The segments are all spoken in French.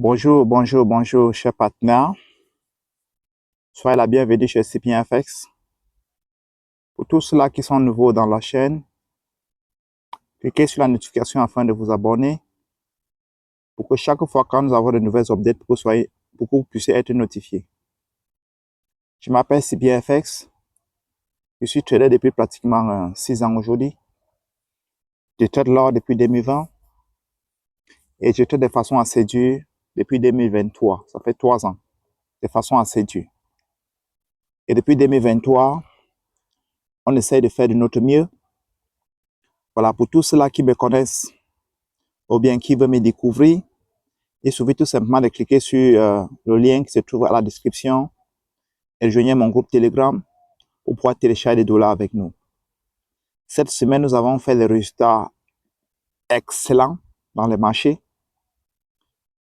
Bonjour, bonjour, bonjour, chers partenaires. Soyez la bienvenue chez CPFX. Pour tous ceux-là qui sont nouveaux dans la chaîne, cliquez sur la notification afin de vous abonner pour que chaque fois quand nous avons de nouvelles updates, pour que vous puissiez être notifiés. Je m'appelle CPFX. Je suis trader depuis pratiquement 6 ans aujourd'hui. Je trade l'or depuis 2020 et je trade de façon assez dure depuis 2023. Ça fait 3 ans, de façon assez dure. Et depuis 2023, on essaie de faire de notre mieux. Voilà, pour tous ceux-là qui me connaissent ou bien qui veulent me découvrir, il suffit tout simplement de cliquer sur le lien qui se trouve à la description et rejoindre mon groupe Telegram pour pouvoir télécharger des dollars avec nous. Cette semaine, nous avons fait des résultats excellents dans les marchés.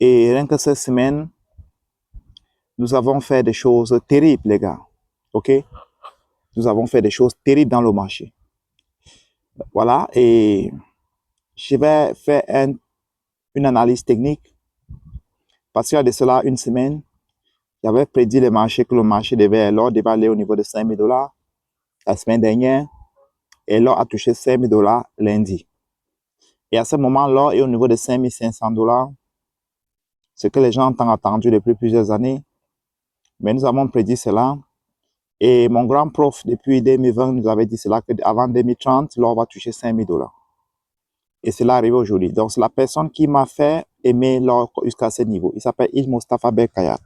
Et rien que cette semaine, nous avons fait des choses terribles, les gars. OK? Nous avons fait des choses terribles dans le marché. Voilà. Et je vais faire une analyse technique. Parce qu'il y a de cela une semaine, j'avais prédit le marché que le marché l'or devait aller au niveau de 5 000 $. La semaine dernière, et l'or a touché 5 000 $ lundi. Et à ce moment, l'or est au niveau de 5 500 $, ce que les gens ont attendu depuis plusieurs années. Mais nous avons prédit cela. Et mon grand prof, depuis 2020, nous avait dit cela, qu'avant 2030, l'or va toucher 5 000 $. Et cela arrive aujourd'hui. Donc, c'est la personne qui m'a fait aimer l'or jusqu'à ce niveau. Il s'appelle Il Mustafa Berkayat.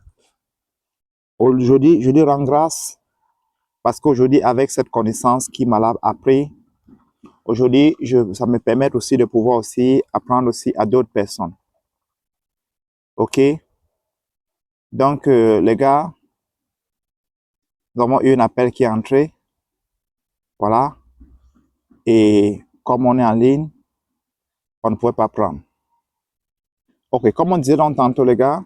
Aujourd'hui, je lui rends grâce parce qu'aujourd'hui, avec cette connaissance qu'il m'a appris, aujourd'hui, ça me permet aussi de pouvoir aussi apprendre aussi à d'autres personnes. OK? Donc, les gars, nous avons eu un appel qui est entré. Voilà. Et comme on est en ligne, on ne pouvait pas prendre. OK, comme on disait donc tantôt, les gars,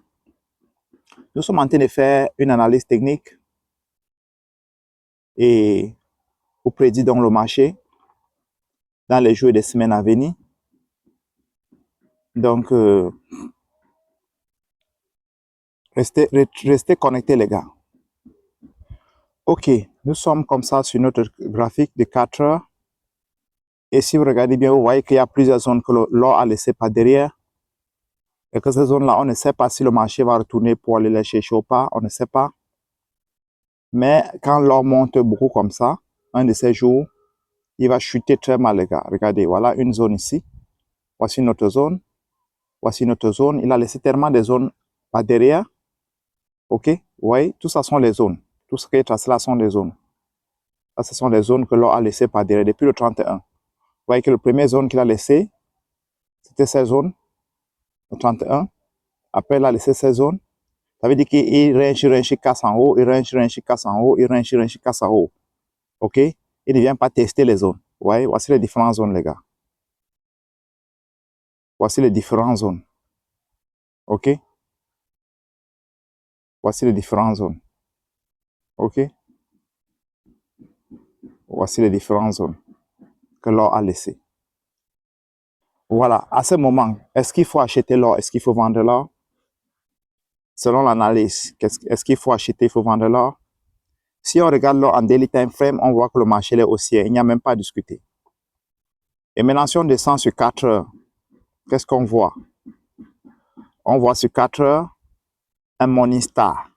nous sommes en train de faire une analyse technique et pour prédire donc le marché dans les jours et les semaines à venir. Donc, restez connectés, les gars. OK, nous sommes comme ça sur notre graphique de 4 heures. Et si vous regardez bien, vous voyez qu'il y a plusieurs zones que l'or a laissées par derrière. Et que ces zones-là, on ne sait pas si le marché va retourner pour aller les chercher ou pas. On ne sait pas. Mais quand l'or monte beaucoup comme ça, un de ces jours, il va chuter très mal, les gars. Regardez, voilà une zone ici. Voici notre zone. Voici notre zone. Il a laissé tellement de zones par derrière. OK? Vous voyez, tout ça sont les zones. Tout ce qui est tracé là sont des zones. Là, ce sont les zones que l'or a laissées par derrière depuis le 31. Vous voyez que la première zone qu'il a laissée, c'était cette zone, le 31. Après, il a laissé cette zone. Ça veut dire qu'il range, casse en haut, il range, casse en haut, il range, casse en haut. OK? Il ne vient pas tester les zones. Vous voyez, voici les différentes zones, les gars. Voici les différentes zones. OK? Voici les différentes zones. OK? Voici les différentes zones que l'or a laissées. Voilà, à ce moment, est-ce qu'il faut acheter l'or? Est-ce qu'il faut vendre l'or? Selon l'analyse, est-ce qu'il faut acheter, il faut vendre l'or? Si on regarde l'or en daily time frame, on voit que le marché est haussier. Il n'y a même pas à discuter. Et maintenant, si on descend sur 4 heures, qu'est-ce qu'on voit? On voit sur 4 heures un Morningstar.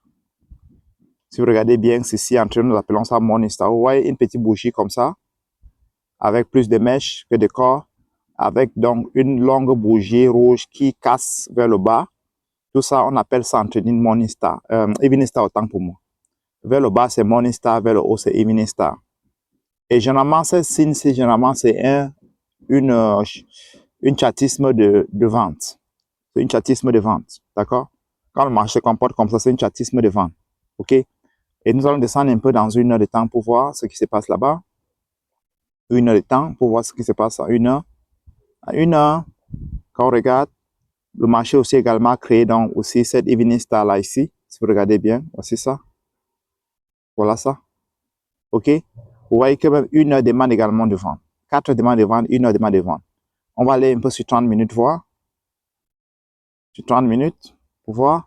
Si vous regardez bien, c'est ici, entre nous, nous appelons ça Morningstar. Vous voyez une petite bougie comme ça, avec plus de mèches que de corps, avec donc une longue bougie rouge qui casse vers le bas. Tout ça, on appelle ça en trading Morningstar. Evening Star autant pour moi. Vers le bas, c'est Morningstar, vers le haut, c'est Evening Star. Et généralement, ce signe, généralement, c'est une chatisme de vente. C'est une chatisme de vente, d'accord? Quand le marché se comporte comme ça, c'est une chatisme de vente, ok? Et nous allons descendre un peu dans 1 heure de temps pour voir ce qui se passe là-bas. 1 heure de temps pour voir ce qui se passe à 1 heure. À 1 heure, quand on regarde, le marché aussi également créé donc aussi cette Evening Star là ici. Si vous regardez bien, voici ça. Voilà ça. OK? Vous voyez que même 1 heure demande également de vente. 4 heures demande de vente, 1 heure demande de vente. On va aller un peu sur 30 minutes voir. Sur 30 minutes. Vous voyez?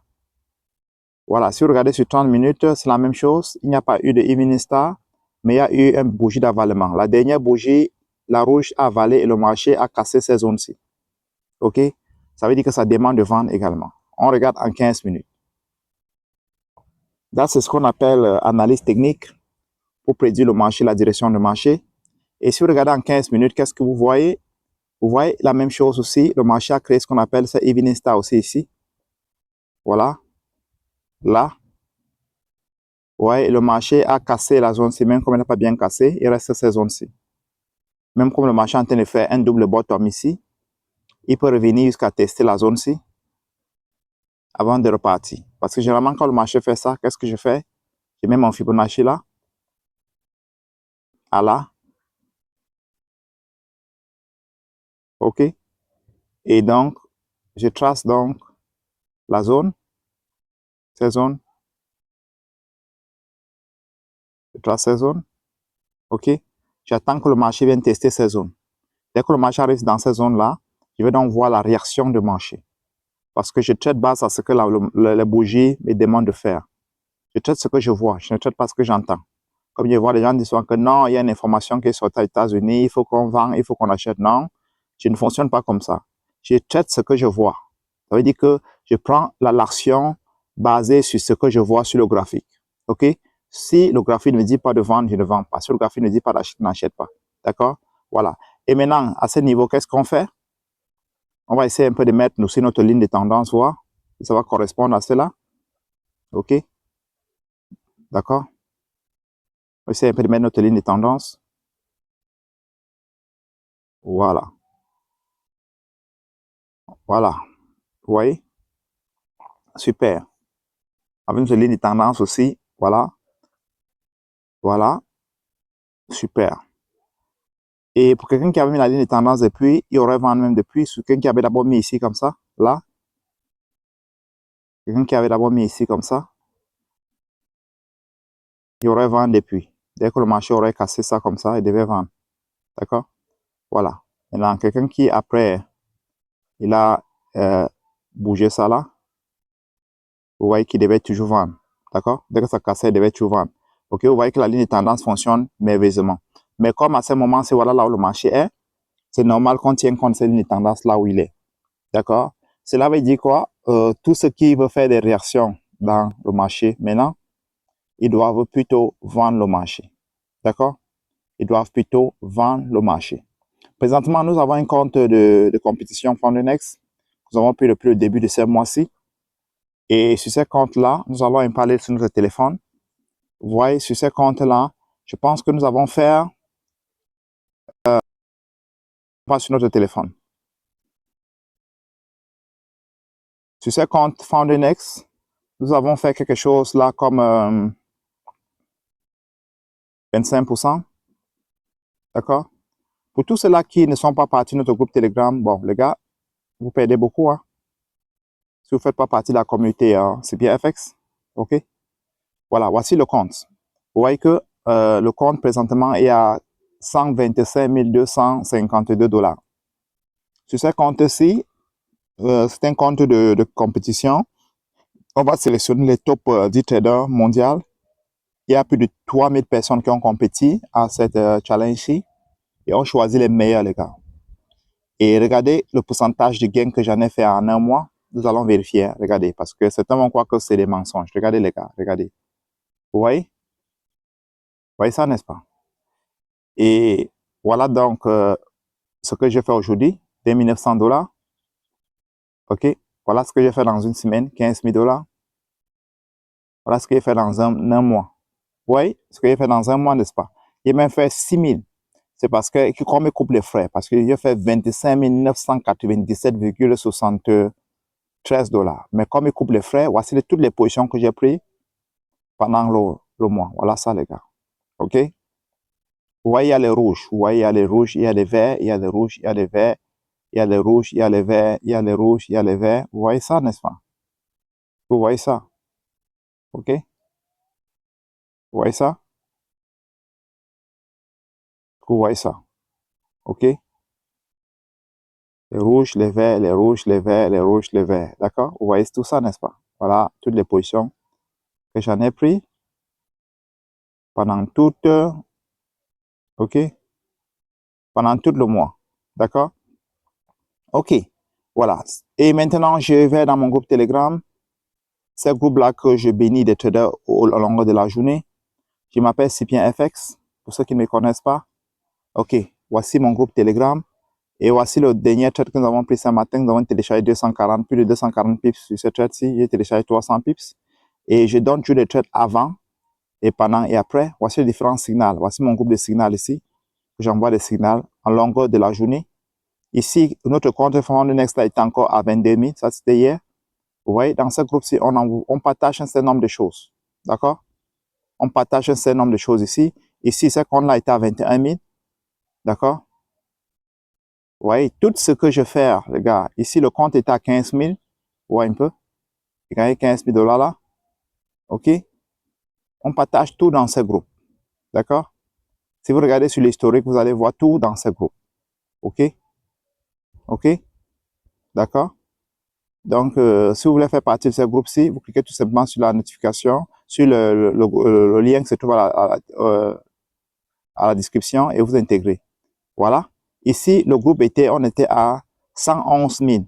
Voilà, si vous regardez sur 30 minutes, c'est la même chose. Il n'y a pas eu de Evening Star, mais il y a eu une bougie d'avalement. La dernière bougie, la rouge a avalé et le marché a cassé ces zones-ci. OK? Ça veut dire que ça demande de vendre également. On regarde en 15 minutes. Là, c'est ce qu'on appelle analyse technique pour prédire le marché, la direction du marché. Et si vous regardez en 15 minutes, qu'est-ce que vous voyez? Vous voyez la même chose aussi. Le marché a créé ce qu'on appelle ce Evening Star aussi ici. Voilà. Là. Ouais, le marché a cassé la zone-ci, même comme il n'a pas bien cassé, il reste cette zone-ci. Même comme le marché est en train de faire un double bottom ici, il peut revenir jusqu'à tester la zone-ci avant de repartir. Parce que généralement, quand le marché fait ça, qu'est-ce que je fais? Je mets mon Fibonacci là, à là, OK? Et donc, je trace donc la zone, ces zones, je trace ces zones, OK? J'attends que le marché vienne tester ces zones. Dès que le marché arrive dans ces zones-là, je vais donc voir la réaction du marché. Parce que je traite base à ce que la bougie me demande de faire. Je traite ce que je vois, je ne traite pas ce que j'entends. Comme je vois les gens disent que non, il y a une information qui est sortie aux États-Unis, il faut qu'on vende, il faut qu'on achète. Non, je ne fonctionne pas comme ça. Je traite ce que je vois. Ça veut dire que je prends l'action basée sur ce que je vois sur le graphique. OK? Si le graphique ne me dit pas de vendre, je ne vends pas. Si le graphique ne dit pas d'acheter, je n'achète pas. D'accord? Voilà. Et maintenant, à ce niveau, qu'est-ce qu'on fait? On va essayer un peu de mettre nous sur notre ligne de tendance, voir si ça va correspondre à cela. OK? D'accord? On va essayer un peu de mettre notre ligne de tendance. Voilà. Voilà. Vous voyez? Super. Avec une ligne de tendance aussi. Voilà. Voilà. Super. Et pour quelqu'un qui avait mis la ligne de tendance depuis, il aurait vendu même depuis. Quelqu'un qui avait d'abord mis ici comme ça. Là. Quelqu'un qui avait d'abord mis ici comme ça. Il aurait vendu depuis. Dès que le marché aurait cassé ça comme ça, il devait vendre. D'accord? Voilà. Maintenant, quelqu'un qui, après, il a bougé ça là, vous voyez qu'il devait toujours vendre. D'accord? Dès que ça cassait, il devait toujours vendre. OK? Vous voyez que la ligne de tendance fonctionne merveilleusement. Mais comme à ce moment, c'est voilà là où le marché est, c'est normal qu'on tienne compte de cette ligne de tendance là où il est. D'accord? Cela veut dire quoi? Tout ce qui veut faire des réactions dans le marché maintenant, ils doivent plutôt vendre le marché. D'accord? Ils doivent plutôt vendre le marché. Présentement, nous avons un compte de compétition Foundnext. Nous avons pris depuis le début de ce mois-ci. Et sur ce compte-là, nous allons en parler sur notre téléphone. Vous voyez, sur ce compte-là, je pense que nous avons fait pas sur notre téléphone. Sur ce compte Foundnext, nous avons fait quelque chose là comme 25%. D'accord? Pour tous ceux-là qui ne sont pas partis de notre groupe Telegram, bon, les gars, vous perdez beaucoup. Hein? Si vous ne faites pas partie de la communauté CPFX, OK? Voilà, voici le compte. Vous voyez que le compte présentement est à 125 252 $. Sur ce compte-ci, c'est un compte de compétition. On va sélectionner les top 10 traders mondiaux. Il y a plus de 3000 personnes qui ont compétit à cette challenge-ci. Et on choisit les meilleurs, les gars. Et regardez le pourcentage de gain que j'en ai fait en un mois. Nous allons vérifier. Regardez, parce que certains vont croire que c'est des mensonges. Regardez, les gars, regardez. Vous voyez? Vous voyez ça, n'est-ce pas? Et voilà donc ce que j'ai fait aujourd'hui, 2900 $. OK? Voilà ce que j'ai fait dans une semaine, 15 000 $. Voilà ce que j'ai fait dans un mois. Vous voyez? Ce que j'ai fait dans un mois, n'est-ce pas? J'ai même fait 6 000. C'est parce que, qu'on me coupe les frais, parce que j'ai fait 25 997,73 $. Mais comme il coupe les frais, voici toutes les positions que j'ai prises pendant le mois. Voilà ça, les gars. OK? Vous voyez, il y a les rouges. Vous voyez, il y a les rouges, il y a les verts, il y a les rouges, il y a les verts, il y a les rouges, il y a les verts, il y a les rouges, il y a les verts. Vous voyez ça, n'est-ce pas? Vous voyez ça? OK? Vous voyez ça? Vous voyez ça? OK? Les rouges, les verts, les rouges, les verts, les rouges, les verts. D'accord? Vous voyez tout ça, n'est-ce pas? Voilà toutes les positions que j'en ai pris pendant toute, ok? Pendant tout le mois. D'accord? Ok. Voilà. Et maintenant, je vais dans mon groupe Telegram. C'est le groupe-là que je bénis des traders au long de la journée. Je m'appelle Sipien FX. Pour ceux qui ne me connaissent pas. Ok. Voici mon groupe Telegram. Et voici le dernier trade que nous avons pris ce matin. Nous avons téléchargé 240, plus de 240 pips sur ce trade-ci. J'ai téléchargé 300 pips. Et je donne toujours des trades avant et pendant et après. Voici les différents signaux. Voici mon groupe de signaux ici. J'envoie des signaux en longueur de la journée. Ici, notre compte de Next est encore à 22 000. Ça, c'était hier. Vous voyez, dans ce groupe-ci, on partage un certain nombre de choses. D'accord? On partage un certain nombre de choses ici. Ici, ce compte-là était à 21 000. D'accord? Vous voyez, tout ce que je fais, les gars, ici, le compte était à 15 000. Vous voyez un peu? J'ai gagné 15 000 $ là. OK? On partage tout dans ce groupe. D'accord? Si vous regardez sur l'historique, vous allez voir tout dans ce groupe. OK? OK? D'accord? Donc, si vous voulez faire partie de ce groupe-ci, vous cliquez tout simplement sur la notification, sur le lien qui se trouve à la description et vous intégrez. Voilà. Ici, le groupe on était à 111 000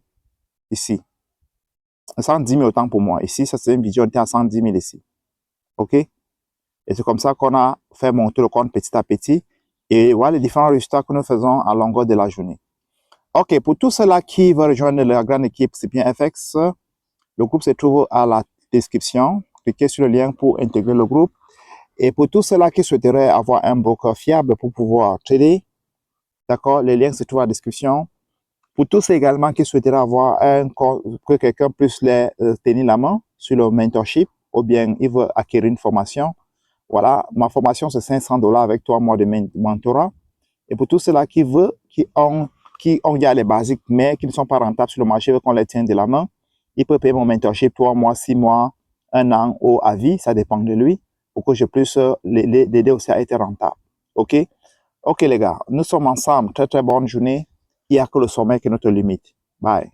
ici. 110 000 autant pour moi. Ici, ça c'est une vision, on était à 110 000 ici. OK? Et c'est comme ça qu'on a fait monter le compte petit à petit. Et voilà les différents résultats que nous faisons à longueur de la journée. OK, pour tous ceux-là qui veulent rejoindre la grande équipe Sipien FX, le groupe se trouve à la description. Cliquez sur le lien pour intégrer le groupe. Et pour tous ceux-là qui souhaiteraient avoir un broker fiable pour pouvoir trader, d'accord, le lien se trouve à la description. Pour tous ceux également qui souhaiteraient avoir que quelqu'un puisse les tenir la main sur le mentorship, ou bien ils veulent acquérir une formation, voilà, ma formation c'est 500 $ avec 3 mois de mentorat. Et pour tous ceux-là qui ont déjà les basiques, mais qui ne sont pas rentables sur le marché, qu'on les tienne de la main, ils peuvent payer mon mentorship 3 mois, 6 mois, 1 an ou à vie, ça dépend de lui, pour que je puisse l'aider aussi à être rentable. OK? OK les gars, nous sommes ensemble. Très très bonne journée. Il n'y a que le sommet qui est notre limite. Bye.